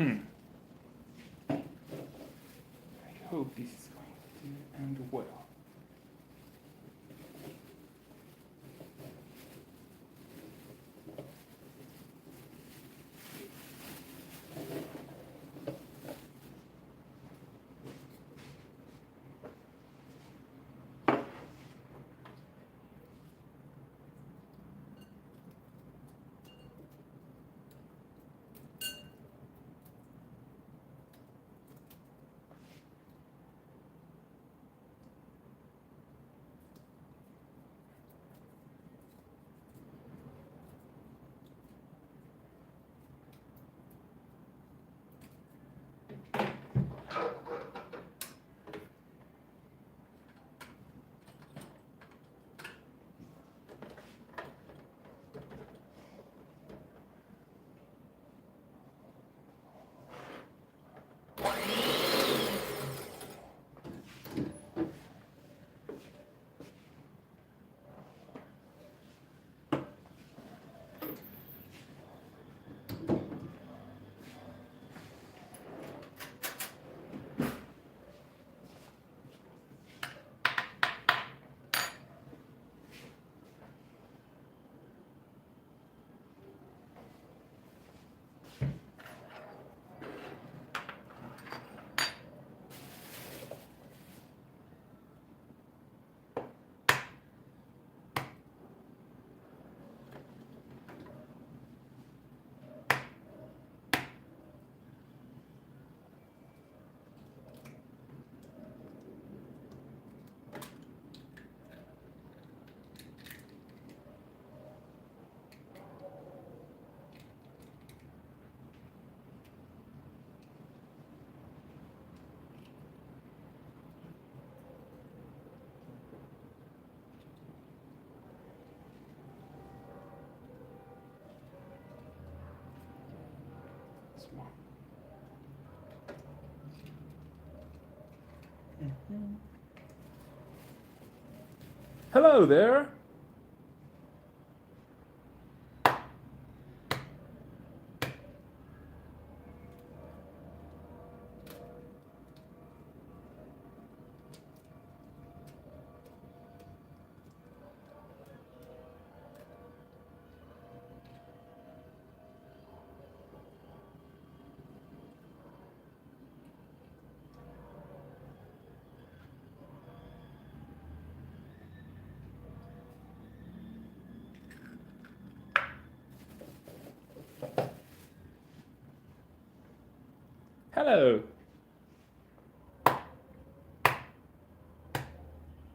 I hope this is going to end well. Hello there. Hello.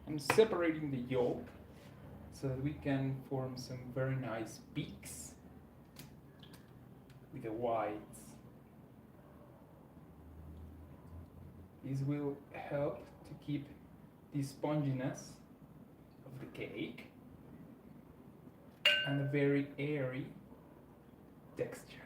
I'm separating the yolk so that we can form some very nice peaks with the whites. This will help to keep the sponginess of the cake and a very airy texture.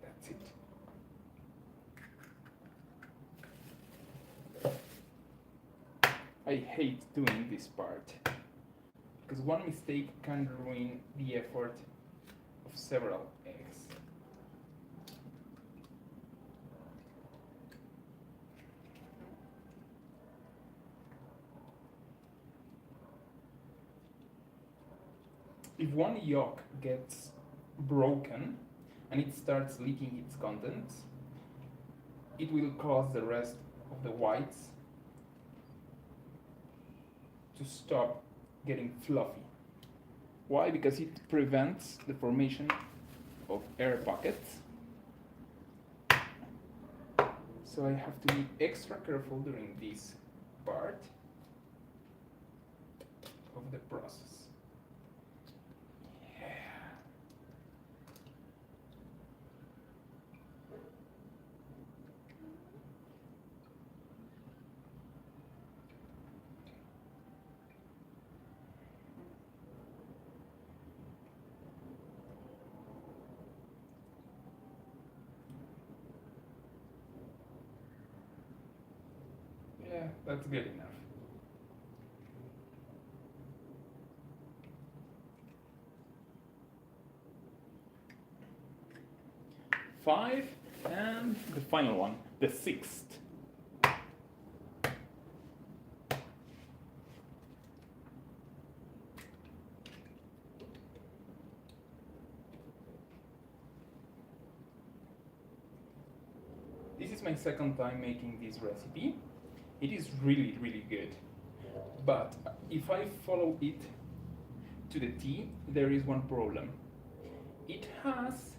That's it. I hate doing this part because one mistake can ruin the effort of several eggs. If one yolk gets broken and it starts leaking its contents, it will cause the rest of the whites to stop getting fluffy. Why? Because it prevents the formation of air pockets. So I have to be extra careful during this part of the process. Yeah, that's good enough. 5, and the final one, the 6th. This is my second time making this recipe. It is really, really good. But if I follow it to the T, there is one problem. It has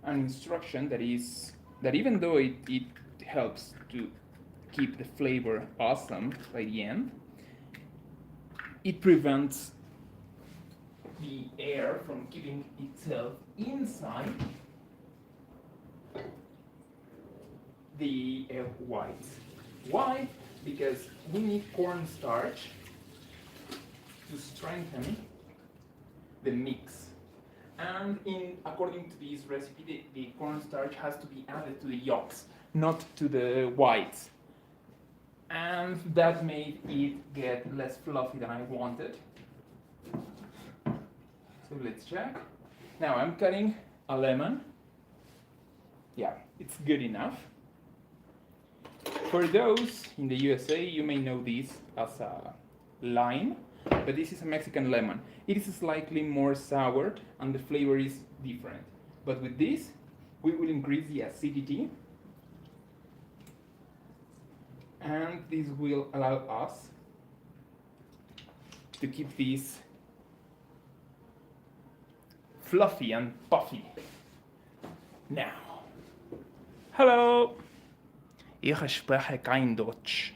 an instruction that even though it helps to keep the flavor awesome by the end, it prevents the air from keeping itself inside the whites. Why? Because we need cornstarch to strengthen the mix. And according to this recipe, the cornstarch has to be added to the yolks, not to the whites. And that made it get less fluffy than I wanted. So let's check. Now I'm cutting a lemon. Yeah, it's good enough. For those in the USA, you may know this as a lime, but this is a Mexican lemon. It is slightly more sour and the flavor is different. But with this, we will increase the acidity, and this will allow us to keep this fluffy and puffy. Now, hello! Ich spreche kein Deutsch.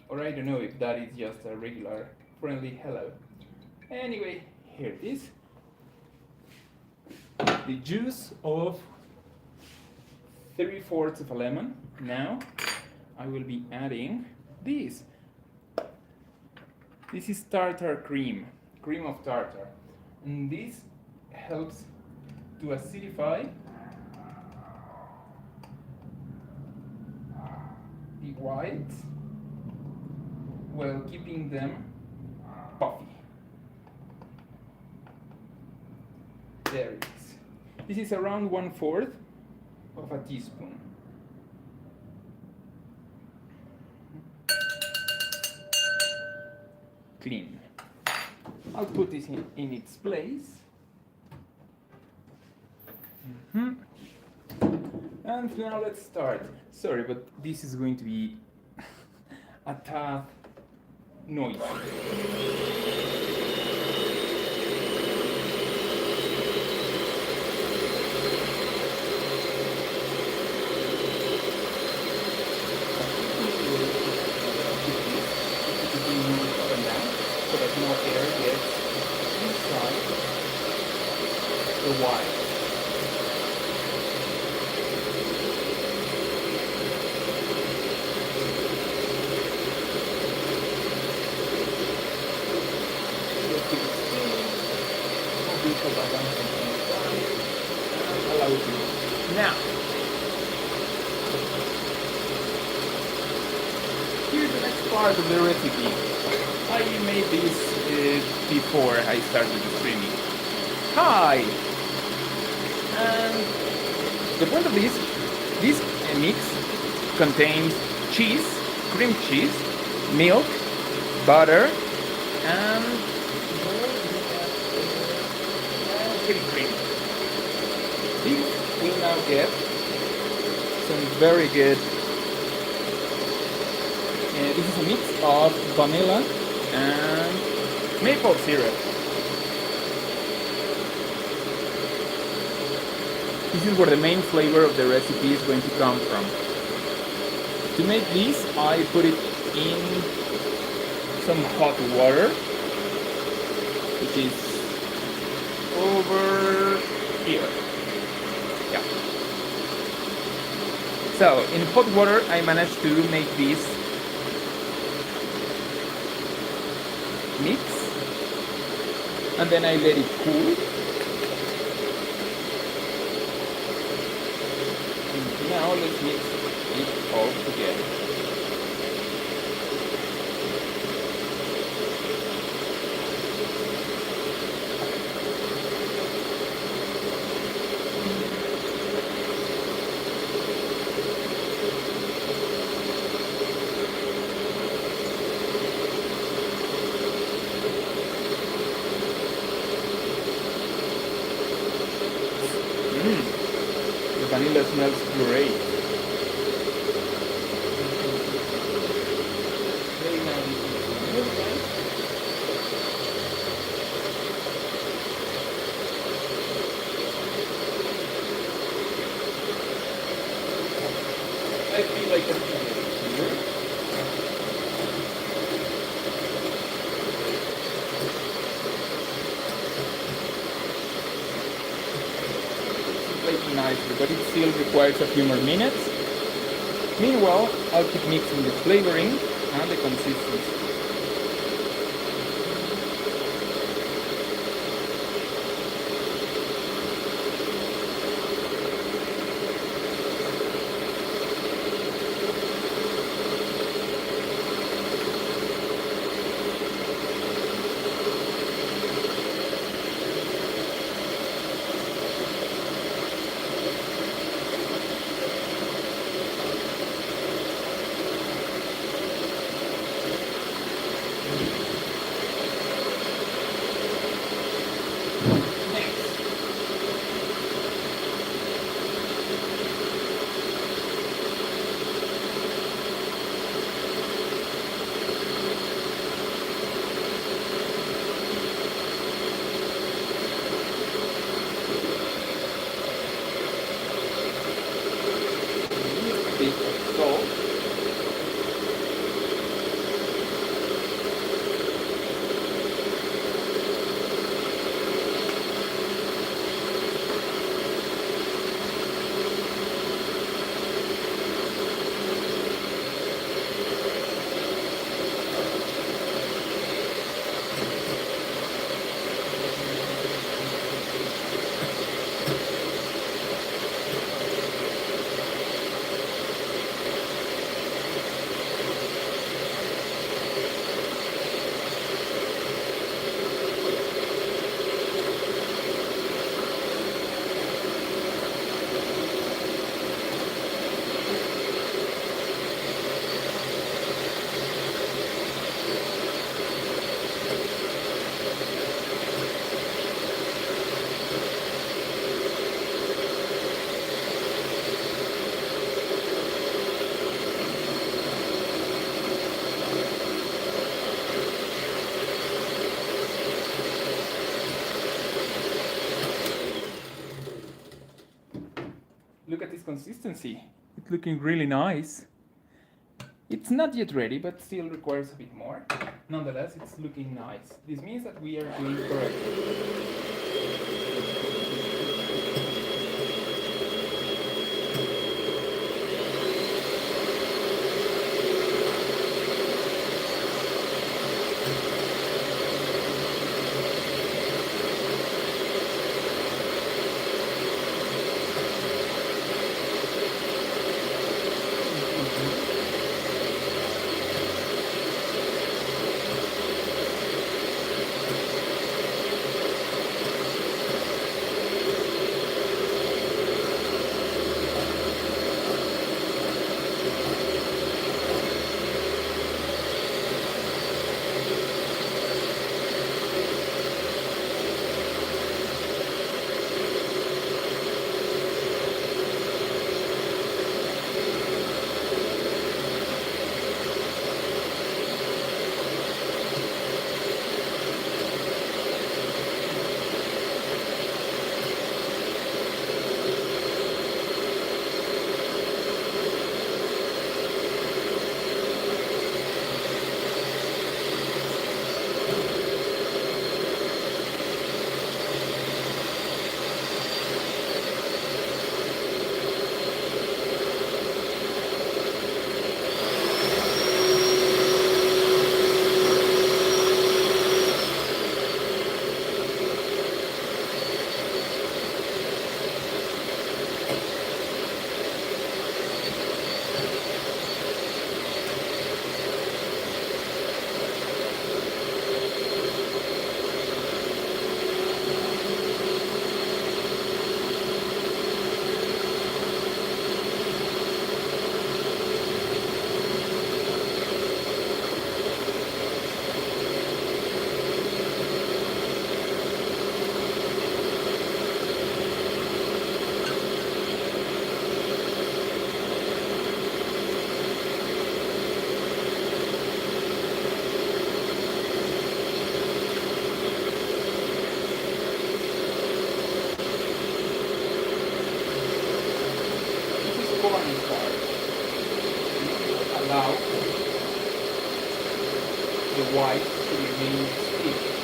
Or I don't know if that is just a regular friendly hello. Anyway, here it is. The juice of 3/4 of a lemon. Now I will be adding this. This is tartar cream of tartar. And this helps to acidify the whites while keeping them puffy. There it is. This is around 1/4 of a teaspoon. Clean. I'll put this in its place. And now let's start. Sorry, but this is going to be a tad noisy. So that more air gets inside the wire. Now, here's the next part of the recipe. I made this before I started the streaming. Hi! And the point of this mix contains cheese, cream cheese, milk, butter, and heavy cream. This will now get some very good. This is a mix of vanilla and maple syrup. This is where the main flavor of the recipe is going to come from. To make this, I put it in some hot water, which is over here. Yeah. So in hot water, I managed to make this mix, and then I let it cool. And now let's mix it all together. vanilla smells great. Very nice. I feel like a teenager. It's nicely, but it still requires a few more minutes. Meanwhile, I'll keep mixing the flavoring and the consistency. Look at this consistency. It's looking really nice. It's not yet ready, but still requires a bit more. Nonetheless, it's looking nice. This means that we are doing correctly. the white to remain stiff.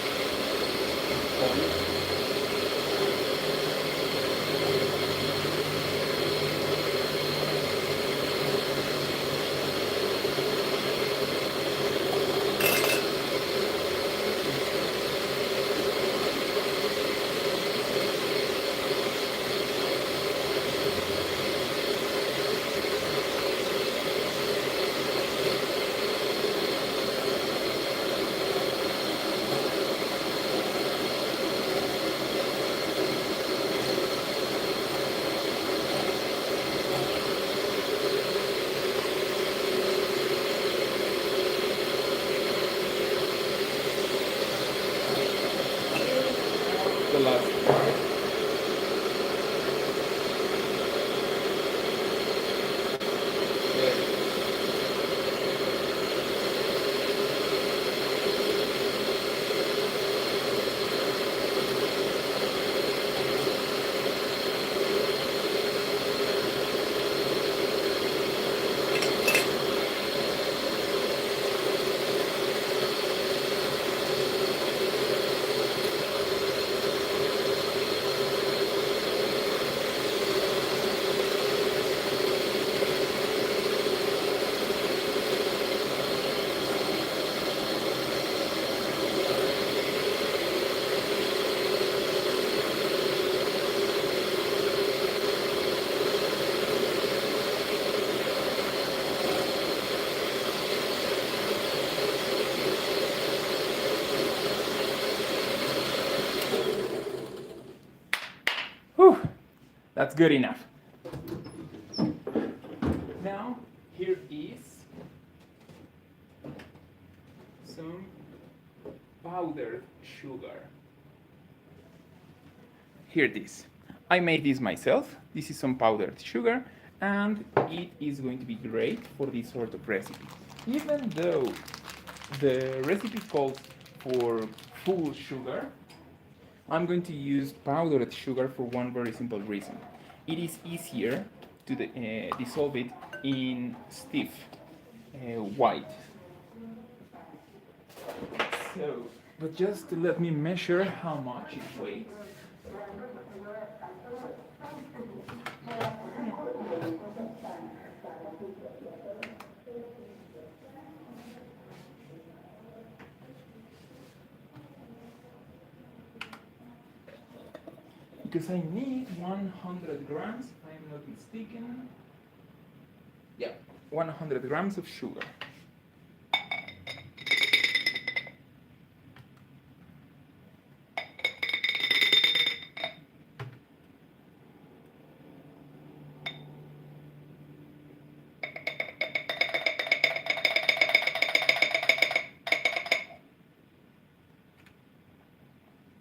The last part. There. Whew, that's good enough. Now, here is some powdered sugar. Here it is. I made this myself. This is some powdered sugar, and it is going to be great for this sort of recipe. Even though the recipe calls for full sugar, I'm going to use powdered sugar for one very simple reason. It is easier to dissolve it in stiff white. So, but just to let me measure how much it weighs. Because I need 100 grams, if I'm not mistaken. Yeah, 100 grams of sugar.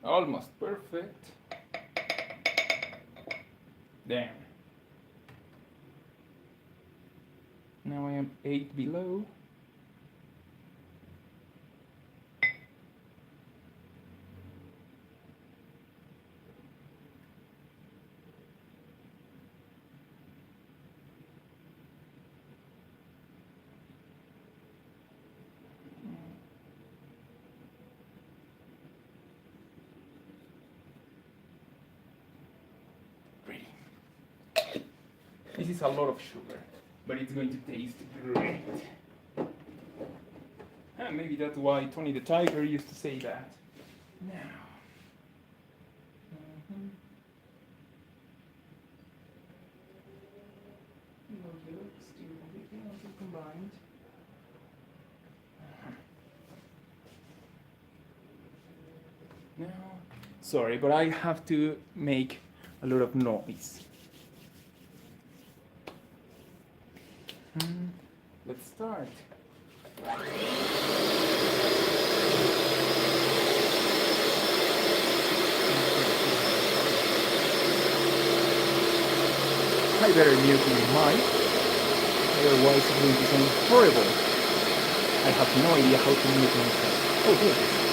Almost perfect. Damn. Now I am 8 below. This is a lot of sugar, but it's going to taste great. Maybe that's why Tony the Tiger used to say that. Now. Still completely not combined. Now, sorry, but I have to make a lot of noise. Let's start. I better mute my mic, otherwise it's going to sound horrible. I have no idea how to mute myself. Oh, here it is.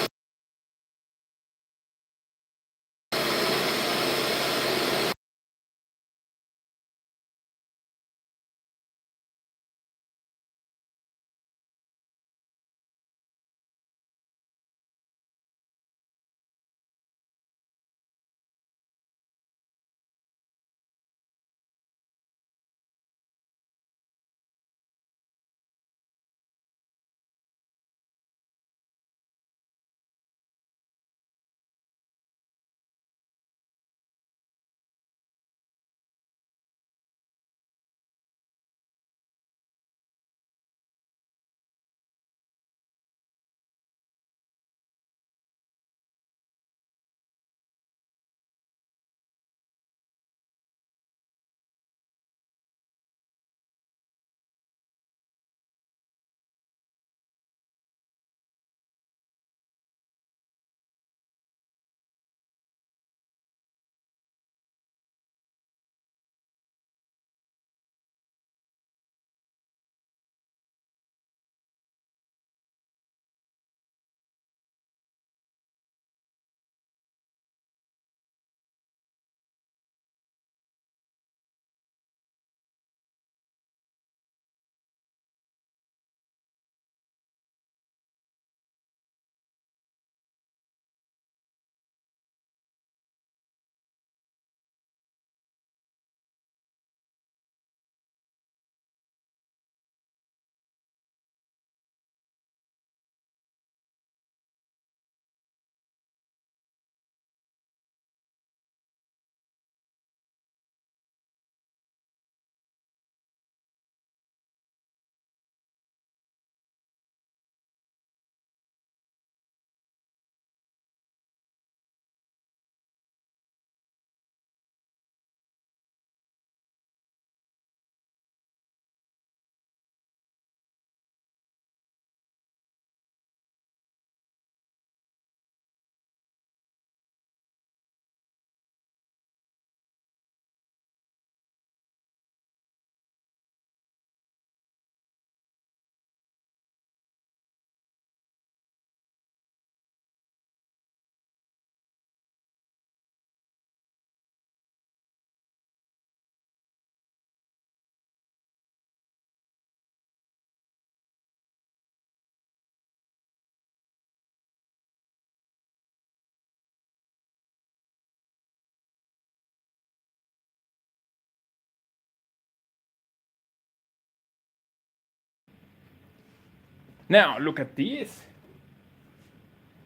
Now, look at this.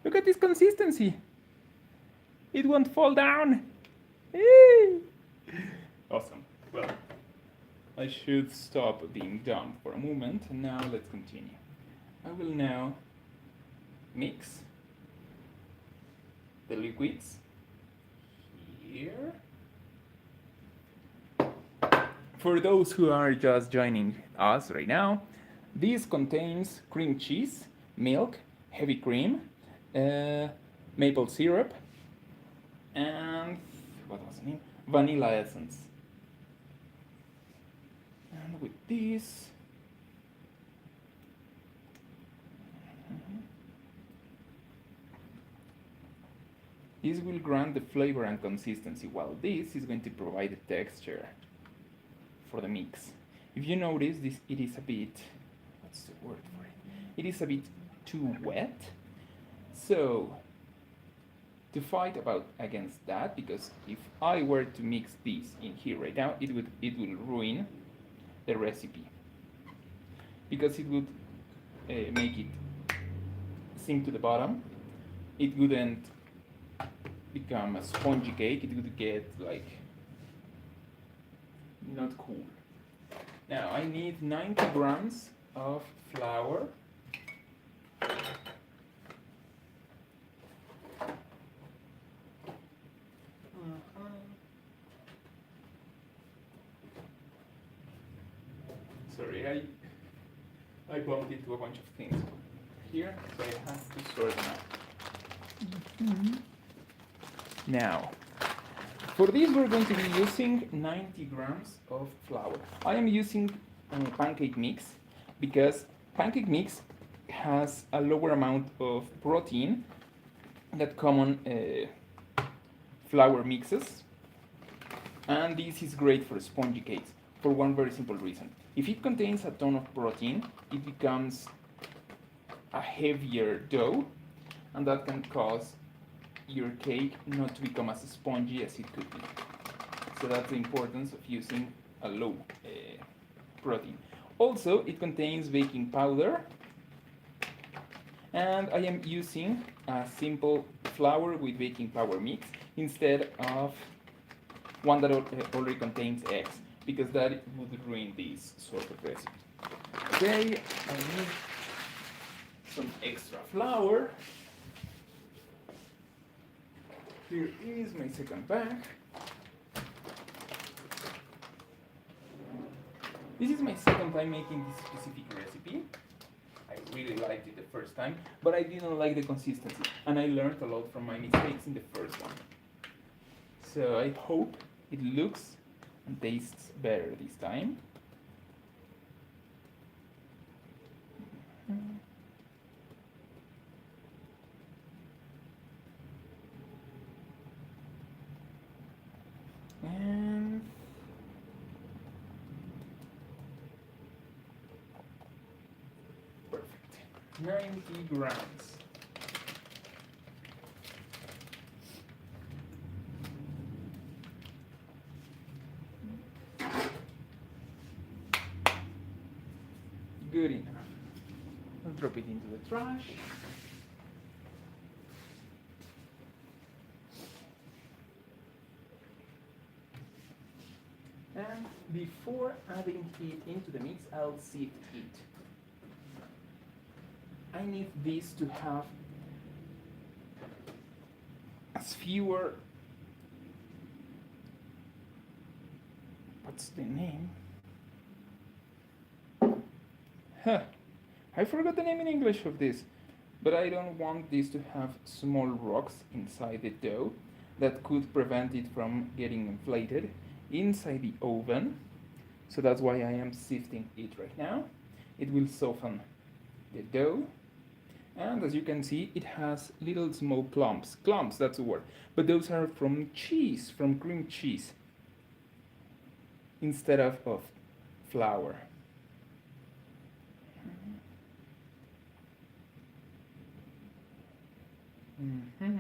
Look at this consistency. It won't fall down. Eee! Awesome. Well, I should stop being dumb for a moment, and now let's continue. I will now mix the liquids here. For those who are just joining us right now, this contains cream cheese, milk, heavy cream, maple syrup, and what was the name? Vanilla essence. And with this, this will grant the flavor and consistency, while this is going to provide the texture for the mix. If you notice, it is a bit, what's the word for it? It is a bit too wet. So to fight against that, because if I were to mix this in here right now, it will ruin the recipe, because it would make it sink to the bottom. It wouldn't become a spongy cake. It would get like not cool. Now I need 90 grams of flour. Sorry, I bumped into a bunch of things here, so I have to sort them out. Now, for this we're going to be using 90 grams of flour. I am using pancake mix because pancake mix has a lower amount of protein than common flour mixes, and this is great for spongy cakes for one very simple reason. If it contains a ton of protein, it becomes a heavier dough, and that can cause your cake not to become as spongy as it could be. So that's the importance of using a low protein. Also, it contains baking powder, and I am using a simple flour with baking powder mix instead of one that already contains eggs, because that would ruin this sort of recipe. Okay, I need some extra flour. Here is my second bag. This is my second time making this specific recipe. I really liked it the first time, but I didn't like the consistency, and I learned a lot from my mistakes in the first one. So I hope it looks and tastes better this time. And perfect. 90 grams. Good enough. Let's drop it into the trash. And before adding it into the mix, I'll sift it. I need this to have as fewer, what's the name? I forgot the name in English of this, but I don't want this to have small rocks inside the dough that could prevent it from getting inflated inside the oven. So that's why I am sifting it right now. It will soften the dough, and as you can see, it has little small clumps. Clumps, that's the word. But those are from cheese, from cream cheese, instead of flour. Mm-hmm.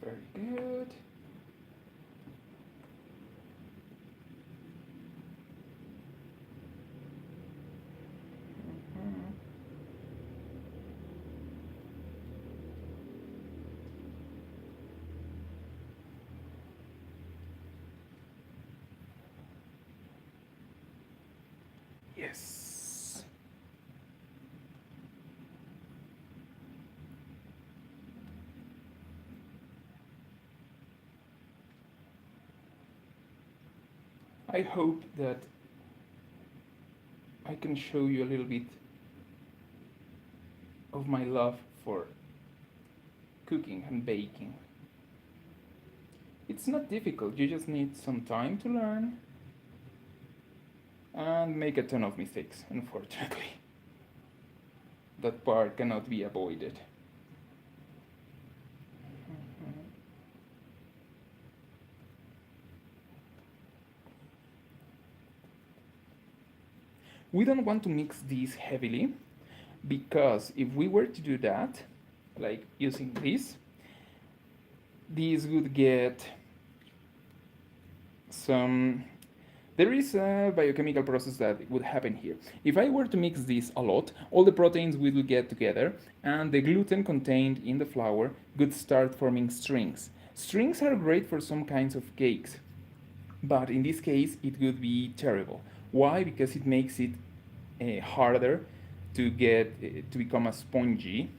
Very good. Yes. I hope that I can show you a little bit of my love for cooking and baking. It's not difficult, you just need some time to learn and make a ton of mistakes, unfortunately. That part cannot be avoided. We don't want to mix these heavily because if we were to do that, like using this would get some. There is a biochemical process that would happen here. If I were to mix this a lot, all the proteins will get together and the gluten contained in the flour would start forming strings. Strings are great for some kinds of cakes, but in this case it would be terrible. Why? Because it makes it harder to get to become a spongy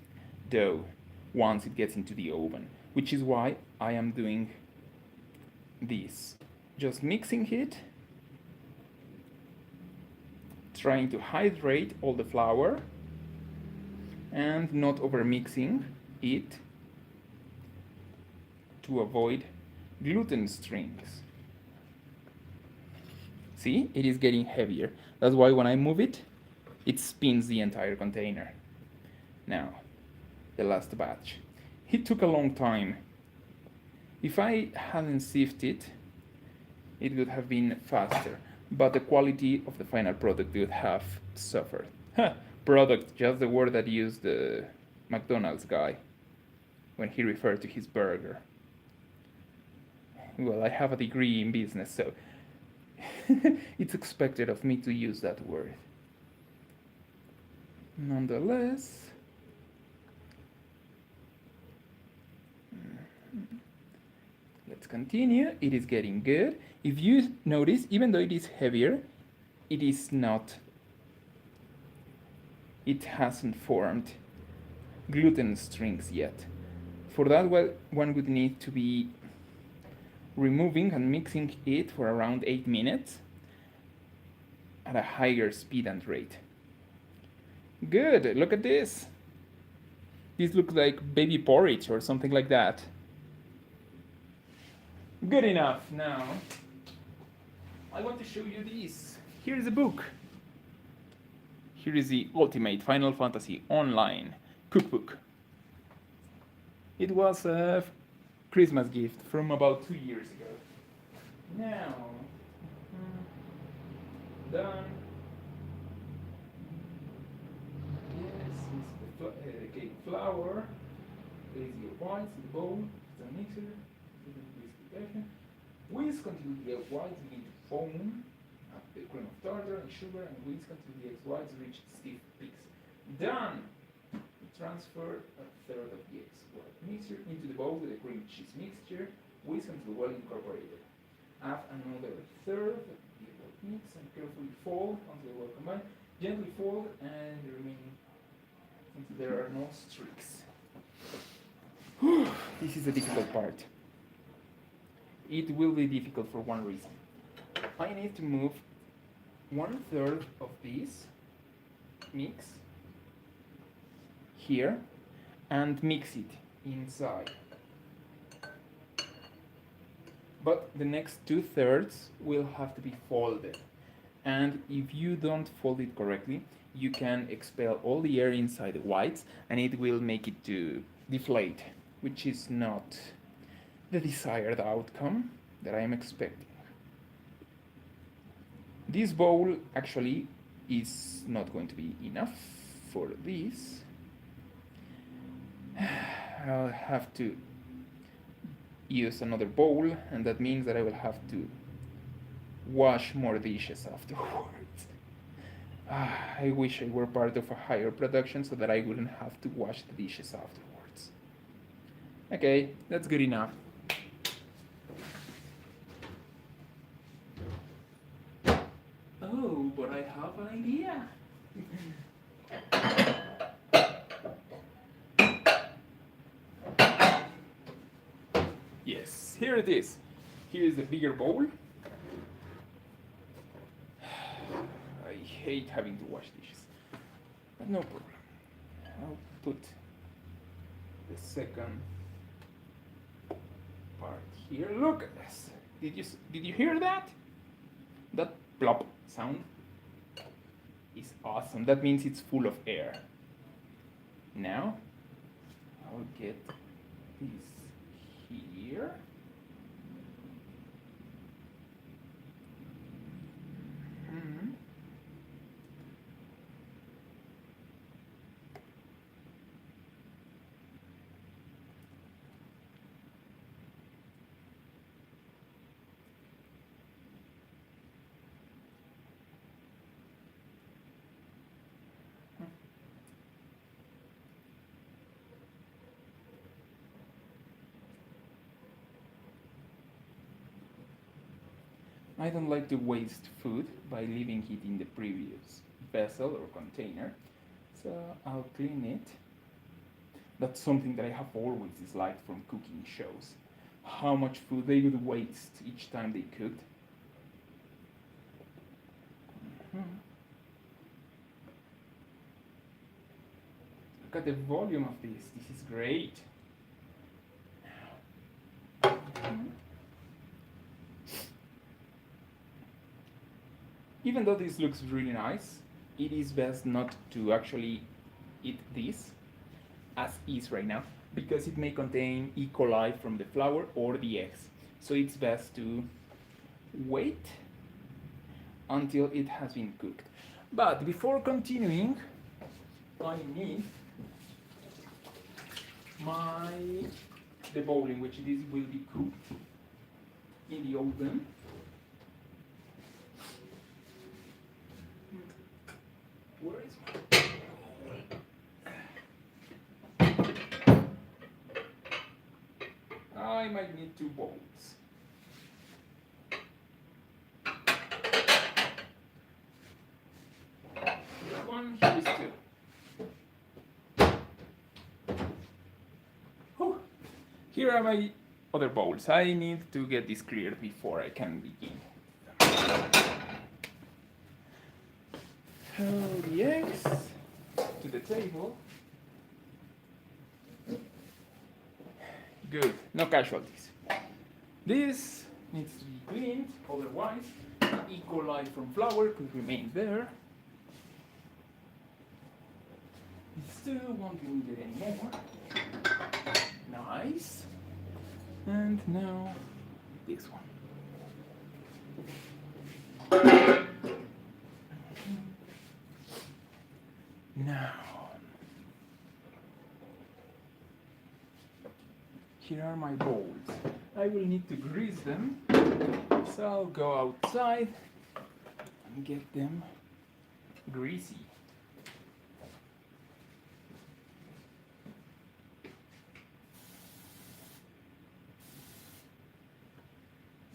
dough once it gets into the oven, which is why I am doing this. Just mixing it, trying to hydrate all the flour and not over mixing it to avoid gluten strings. See, it is getting heavier. That's why when I move it, it spins the entire container. Now, the last batch. It took a long time. If I hadn't sifted, it would have been faster, but the quality of the final product would have suffered. Product, just the word that used the McDonald's guy when he referred to his burger. Well, I have a degree in business, so it's expected of me to use that word. Nonetheless, let's continue. It is getting good. If you notice, even though it is heavier, it is not, it hasn't formed gluten strings yet. For that, one would need to be removing and mixing it for around 8 minutes at a higher speed and rate. Good, look at this. This looks like baby porridge or something like that. Good enough. Now, I want to show you this. Here is a book. Here is the Ultimate Final Fantasy Online cookbook. It was a Christmas gift from about 2 years ago. Now, done. Yes, it's the cake flour. Place your whites in the bowl, the mixer, whisk until the egg whites begin to foam. Add the cream of tartar and sugar and whisk until the egg whites reach stiff peaks. Done! Transfer a third of the egg white mixture into the bowl with the cream cheese mixture. Whisk until well incorporated. Add another third of the white mix and carefully fold until well combined. Gently fold and the remaining until there are no streaks. This is the difficult part. It will be difficult for one reason. I need to move 1/3 of this mix here and mix it inside. But the next 2/3 will have to be folded. And if you don't fold it correctly, you can expel all the air inside the whites and it will make it to deflate, which is not the desired outcome that I am expecting. This bowl actually is not going to be enough for this. I'll have to use another bowl, and that means that I will have to wash more dishes afterwards. I wish I were part of a higher production so that I wouldn't have to wash the dishes afterwards. Okay, that's good enough. Oh, but I have an idea. Yes, here it is. Here is the bigger bowl. I hate having to wash dishes, but no problem. I'll put the second part here. Look at this. Did you hear that? That plop sound is awesome. That means it's full of air. Now I'll get this here. I don't like to waste food by leaving it in the previous vessel or container, so I'll clean it. That's something that I have always disliked from cooking shows. How much food they would waste each time they cooked. Look at the volume of this. This is great. Even though this looks really nice, it is best not to actually eat this as is right now, because it may contain E. coli from the flour or the eggs. So it's best to wait until it has been cooked. But before continuing, I need the bowl in which this will be cooked in the oven. Where is my... I might need 2 bowls. Here's 1, here's 2. Whew. Here are my other bowls. I need to get this cleared before I can begin. The eggs to the table. Good, no casualties. This needs to be cleaned, otherwise E. coli from flour could remain there. These 2 won't be needed anymore. Nice. And now this one. Now, here are my bowls. I will need to grease them, so I'll go outside and get them greasy.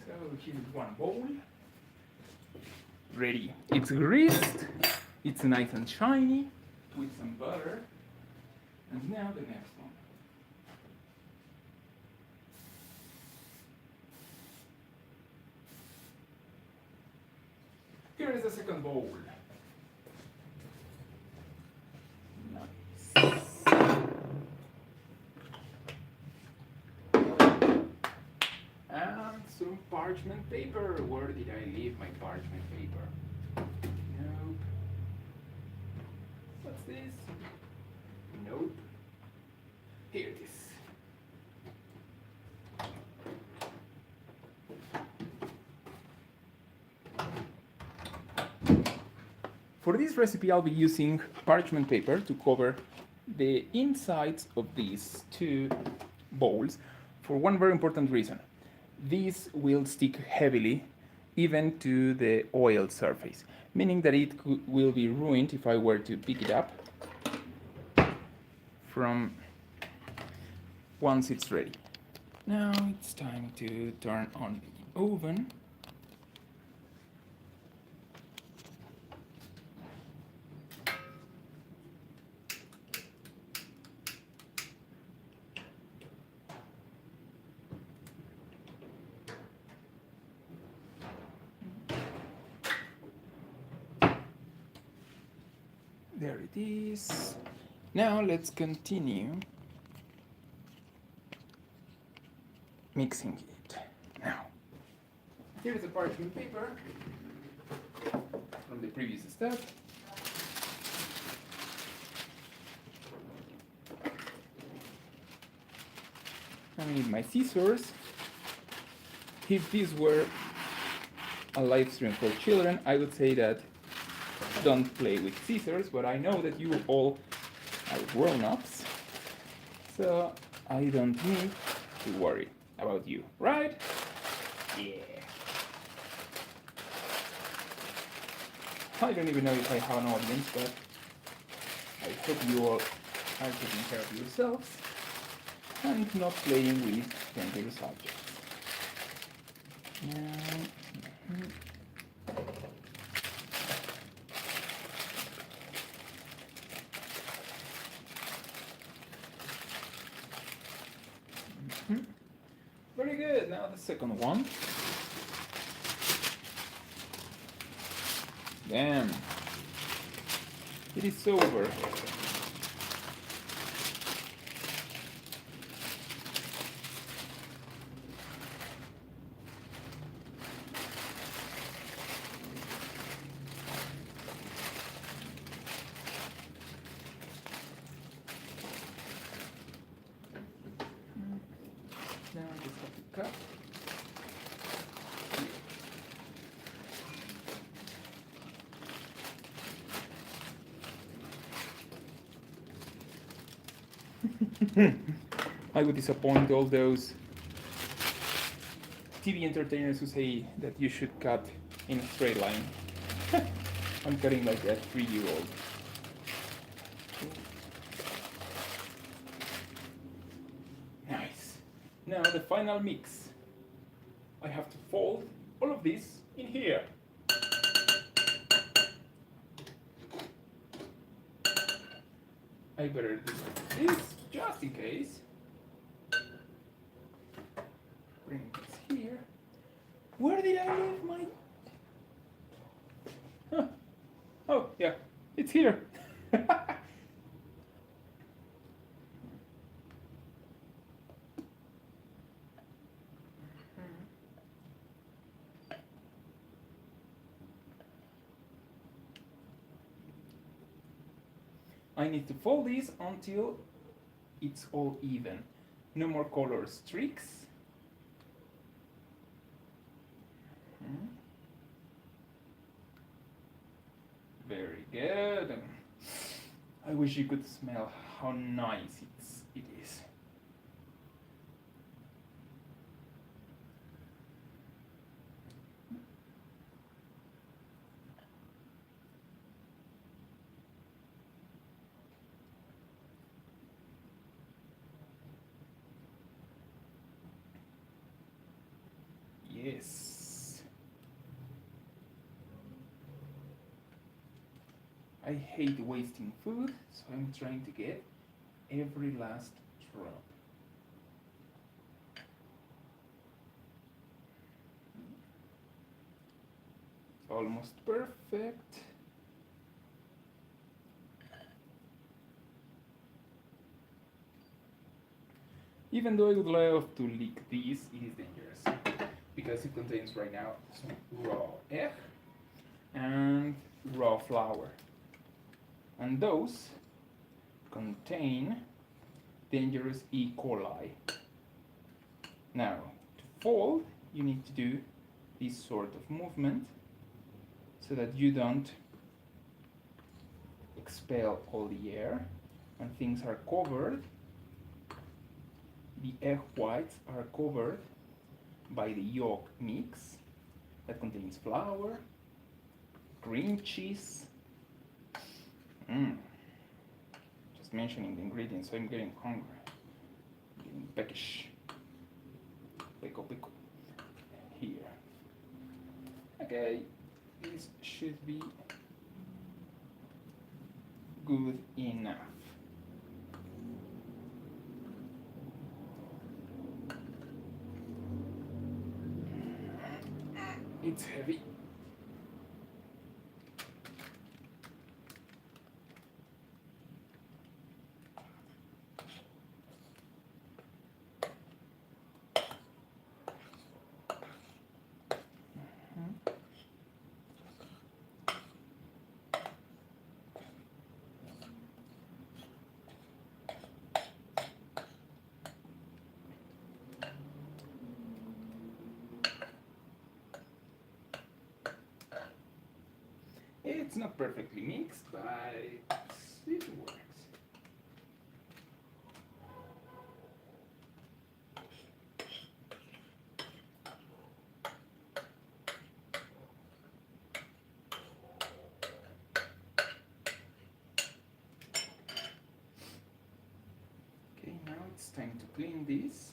So here's 1 bowl. Ready. It's greased, it's nice and shiny, with some butter. And now the next one. Here is the second bowl. Nice. And some parchment paper. Where did I leave my parchment paper? Nope. What's this? Nope. Here it is. For this recipe, I'll be using parchment paper to cover the insides of these 2 bowls. for one very important reason. This will stick heavily even to the oil surface, meaning that it will be ruined if I were to pick it up from once it's ready. Now it's time to turn on the oven. There it is. Now let's continue mixing it. Now, here's a parchment paper from the previous step. I need my scissors. If this were a live stream for children, I would say that don't play with scissors, but I know that you all are grown-ups, so I don't need to worry about you, right? Yeah. I don't even know if I have an audience, but I hope you all are taking care of yourselves and not playing with dangerous objects. Now, very good. Now the second one. Damn. It is over. Now I just have to cut. I would disappoint all those TV entertainers who say that you should cut in a straight line. I'm cutting like a 3-year-old. Nice. Now the final mix. I have to fold all of this in here. I better do this just in case. Bring this here. Where did I leave my... Huh. Oh, yeah, it's here. I need to fold this until it's all even. No more color streaks. Very good. I wish you could smell how nice it is. Yes. I hate wasting food, so I'm trying to get every last drop. Almost perfect. Even though I would love to lick this, it is dangerous because it contains right now some raw egg and raw flour. And those contain dangerous E. coli. Now, to fold, you need to do this sort of movement so that you don't expel all the air. When things are covered, the egg whites are covered by the yolk mix that contains flour, cream cheese. Just mentioning the ingredients, so I'm getting hungry. I'm getting peckish. Pickle. Here. Okay, this should be good enough. It's heavy. It's not perfectly mixed, but it works. Okay, now it's time to clean this.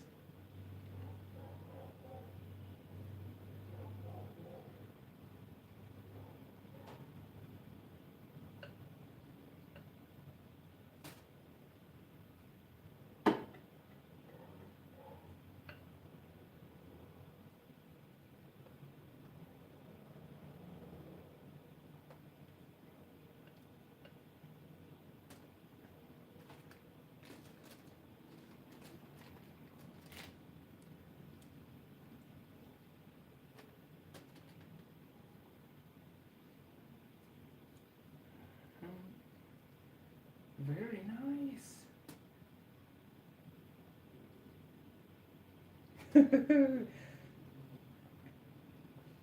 Very nice.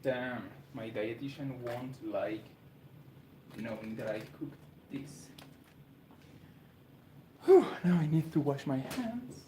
Damn, my dietitian won't like knowing that I cooked this. Whew, now I need to wash my hands.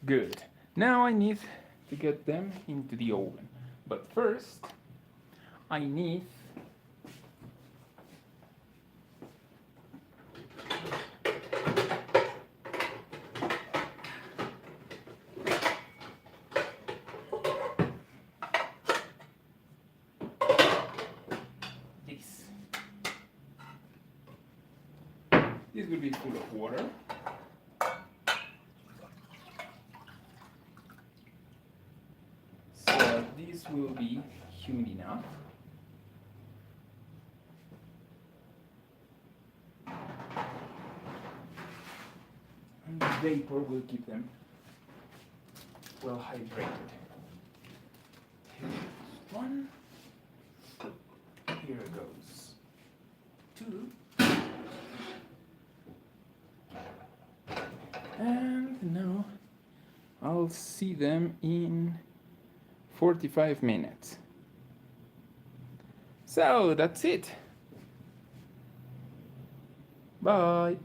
Good. Now I need to get them into the oven. But first, I need this. This will be full of water. This will be humid enough. And the vapor will keep them well hydrated. Here's one. Here goes two. And now I'll see them in 45 minutes. So that's it. Bye.